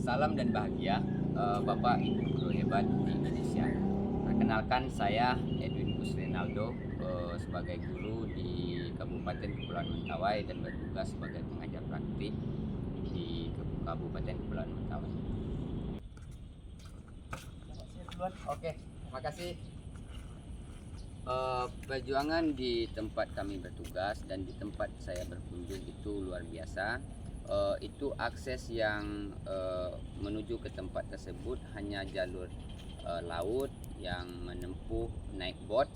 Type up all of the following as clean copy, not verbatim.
Salam dan bahagia, Bapak Ibu guru hebat di Indonesia. Perkenalkan saya Edwin Gus Renaldo, sebagai guru di Kabupaten Kepulauan Mentawai dan bertugas sebagai pengajar praktik di Kabupaten Kepulauan Mentawai. Oke, terima kasih. Perjuangan di tempat kami bertugas dan di tempat saya berkunjung itu luar biasa. Itu akses yang menuju ke tempat tersebut hanya jalur laut yang menempuh naik boat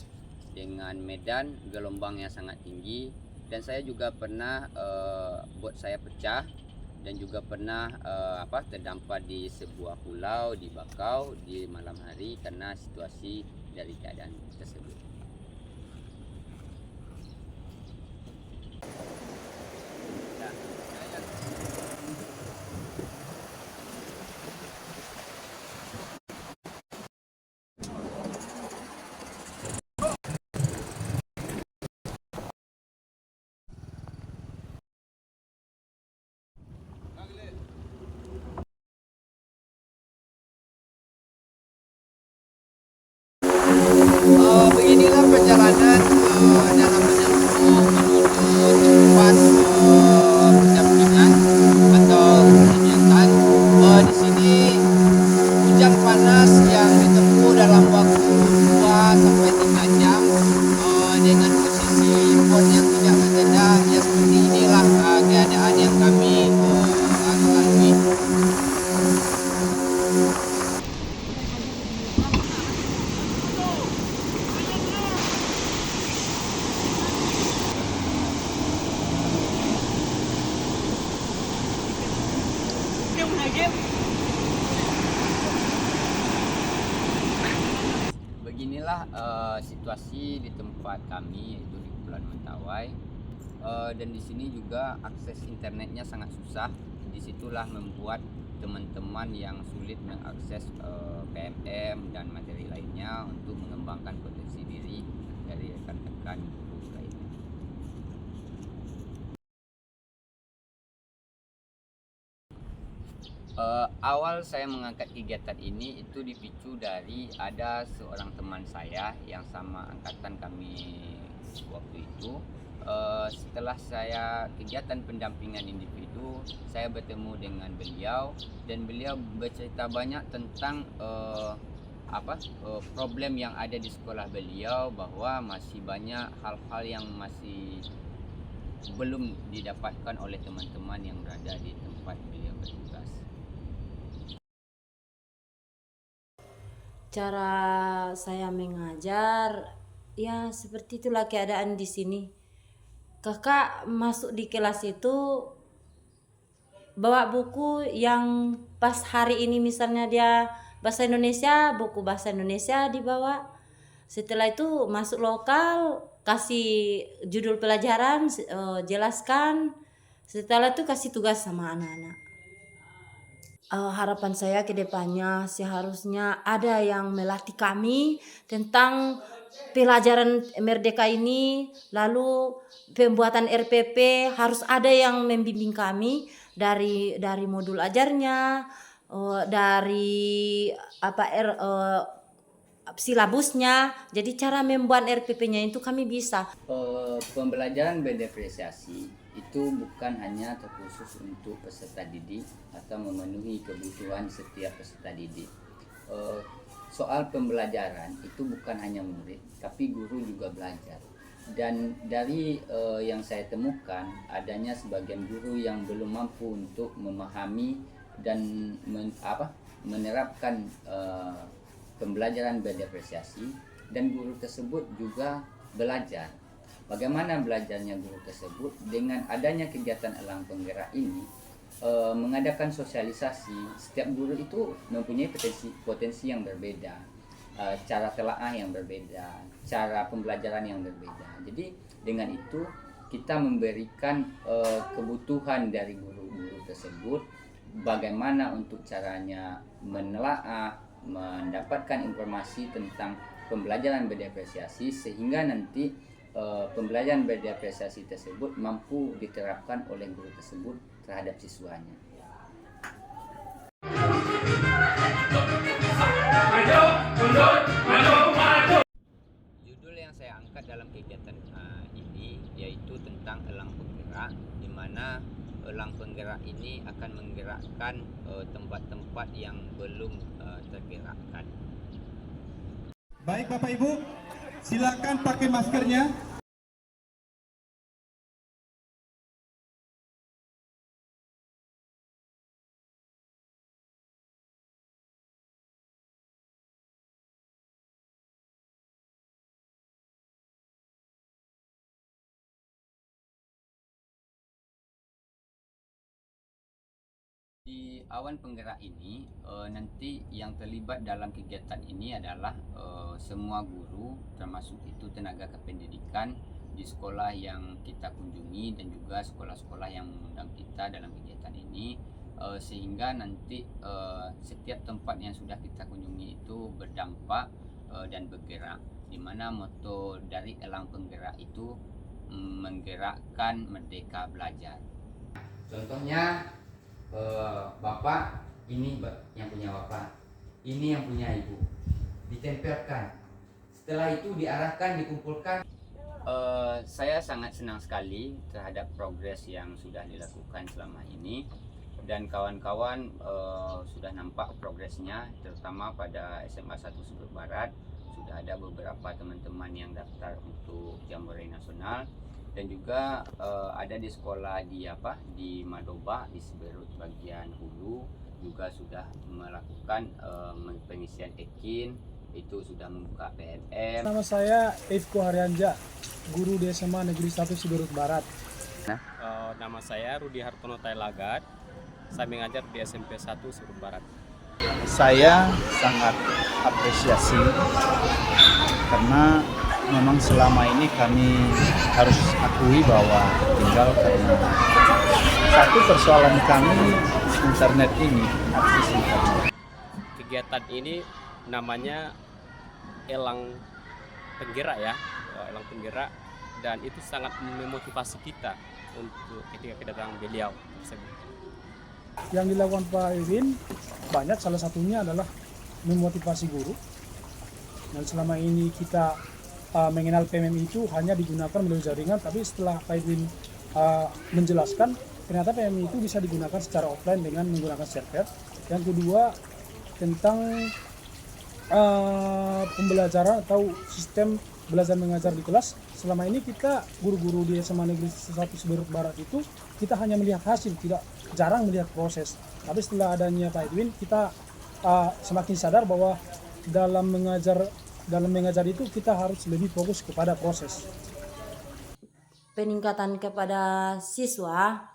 dengan medan gelombang yang sangat tinggi, dan saya juga pernah boat saya pecah dan juga pernah terdampar di sebuah pulau di Bakau di malam hari karena situasi dari keadaan tersebut. Beginilah perjalanan dalam menempuh menuju tempat pendampingan atau kegiatan. Di sini hujan panas yang ditempuh dalam waktu 2 sampai 3 jam dengan posisi boat yang tidak bertenda. Ya, seperti inilah keadaan yang kami lalui. Beginilah situasi di tempat kami, yaitu di Kepulauan Mentawai. Dan di sini juga akses internetnya sangat susah. Disitulah membuat teman-teman yang sulit mengakses PMM dan materi lainnya untuk mengembangkan potensi diri dari rekan-rekan guru lainnya. Awal saya mengangkat kegiatan ini itu dipicu dari ada seorang teman saya yang sama angkatan kami waktu itu. Setelah saya kegiatan pendampingan individu, saya bertemu dengan beliau dan beliau bercerita banyak tentang problem yang ada di sekolah beliau, bahwa masih banyak hal-hal yang masih belum didapatkan oleh teman-teman yang berada di tempat beliau bertugas. Cara saya mengajar, ya seperti itulah keadaan di sini. Kakak masuk di kelas itu bawa buku yang pas hari ini, misalnya dia bahasa Indonesia, buku bahasa Indonesia dibawa. Setelah itu masuk lokal, kasih judul pelajaran, jelaskan. Setelah itu kasih tugas sama anak-anak. Harapan saya ke depannya seharusnya ada yang melatih kami tentang pelajaran Merdeka ini, lalu pembuatan RPP harus ada yang membimbing kami dari modul ajarnya, dari silabusnya. Jadi cara membuat RPP-nya itu kami bisa. Pembelajaran berdiferensiasi itu bukan hanya terkhusus untuk peserta didik atau memenuhi kebutuhan setiap peserta didik. Soal pembelajaran itu bukan hanya murid, tapi guru juga belajar. Dan dari yang saya temukan, adanya sebagian guru yang belum mampu untuk memahami dan menerapkan pembelajaran berdiferensiasi, dan guru tersebut juga belajar. Bagaimana belajarnya guru tersebut? Dengan adanya kegiatan elang penggerak ini, mengadakan sosialisasi. Setiap guru itu mempunyai potensi yang berbeda, cara telaah yang berbeda, cara pembelajaran yang berbeda. Jadi dengan itu kita memberikan kebutuhan dari guru-guru tersebut, bagaimana untuk caranya menelaah, mendapatkan informasi tentang pembelajaran berdiferensiasi, sehingga nanti pembelajaran berdiferensiasi tersebut mampu diterapkan oleh guru tersebut terhadap siswanya. Judul yang saya angkat dalam kegiatan ini yaitu tentang elang penggerak, di mana elang penggerak ini akan menggerakkan tempat-tempat yang belum tergerakkan. Baik Bapak Ibu, silakan pakai maskernya. Di awan penggerak ini nanti yang terlibat dalam kegiatan ini adalah semua guru, termasuk itu tenaga kependidikan di sekolah yang kita kunjungi dan juga sekolah-sekolah yang mengundang kita dalam kegiatan ini, sehingga nanti setiap tempat yang sudah kita kunjungi itu berdampak dan bergerak, di mana moto dari elang penggerak itu menggerakkan merdeka belajar. Contohnya Bapak, ini yang punya Bapak, ini yang punya Ibu, ditempelkan. Setelah itu diarahkan, dikumpulkan. Saya sangat senang sekali terhadap progres yang sudah dilakukan selama ini, dan kawan-kawan sudah nampak progresnya, terutama pada SMA 1 Subur Barat. Sudah ada beberapa teman-teman yang daftar untuk Jambore Nasional, dan juga ada di sekolah di Madoba di Siberut bagian hulu juga sudah melakukan pengisian ekin, itu sudah membuka PNM. Nama saya Ifko Haryanja, guru di SMA Negeri 1 Siberut Barat. Nama saya Rudi Hartono Tailagat, saya mengajar di SMP 1 Siberut Barat. Saya sangat apresiasi karena memang selama ini kami harus akui bahwa tinggal karena satu persoalan kami internet ini, akses internet. Kegiatan ini namanya elang penggerak ya, elang penggerak, dan itu sangat memotivasi kita untuk ketika kedatangan beliau tersebut. Yang dilakukan Pak Iwin banyak, salah satunya adalah memotivasi guru. Dan selama ini kita mengenal PMM itu hanya digunakan melalui jaringan, tapi setelah Pak Edwin menjelaskan, ternyata PMM itu bisa digunakan secara offline dengan menggunakan server. Yang kedua, tentang pembelajaran atau sistem belajar mengajar di kelas. Selama ini kita guru-guru di SMA Negeri 1 Siberut Barat itu kita hanya melihat hasil, jarang melihat proses. Tapi setelah adanya Pak Edwin, kita semakin sadar bahwa dalam mengajar itu kita harus lebih fokus kepada proses. Peningkatan kepada siswa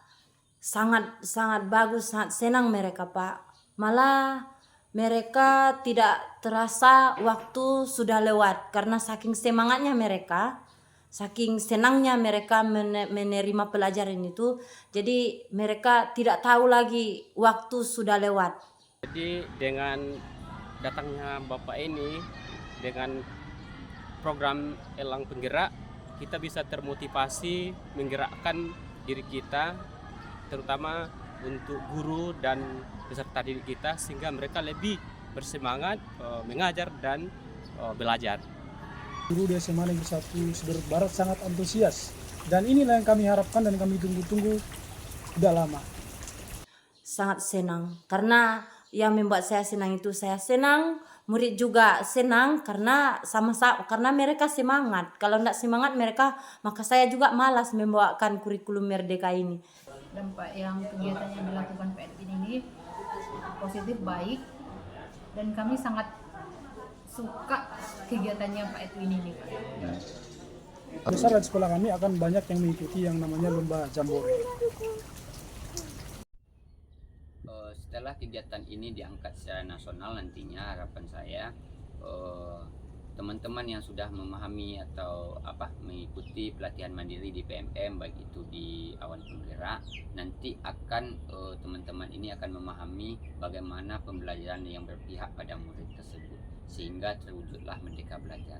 sangat bagus, sangat senang mereka Pak. Malah mereka tidak terasa waktu sudah lewat karena saking semangatnya mereka, saking senangnya mereka menerima pelajaran itu. Jadi mereka tidak tahu lagi waktu sudah lewat. Jadi dengan datangnya Bapak ini, dengan program elang penggerak, kita bisa termotivasi menggerakkan diri kita, terutama untuk guru dan peserta didik kita, sehingga mereka lebih bersemangat mengajar dan belajar. Guru di SMA Negeri 1 Siberut Barat sangat antusias, dan inilah yang kami harapkan dan kami tunggu-tunggu sudah lama. Sangat senang karena yang membuat saya senang itu saya senang, murid juga senang karena sama-sama, karena mereka semangat. Kalau tidak semangat mereka, maka saya juga malas membawakan kurikulum Merdeka ini. Dampak yang kegiatan yang dilakukan Pak Edwin ini positif, baik, dan kami sangat suka kegiatannya Pak Edwin ini, Pak. Besar dari sekolah kami akan banyak yang mengikuti yang namanya lomba Jambore. Setelah kegiatan ini diangkat secara nasional, nantinya harapan saya teman-teman yang sudah memahami atau mengikuti pelatihan mandiri di PMM, baik itu di awan penggerak, nanti akan teman-teman ini akan memahami bagaimana pembelajaran yang berpihak pada murid tersebut, sehingga terwujudlah merdeka belajar.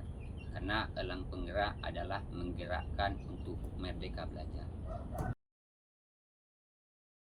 Karena elang penggerak adalah menggerakkan untuk merdeka belajar.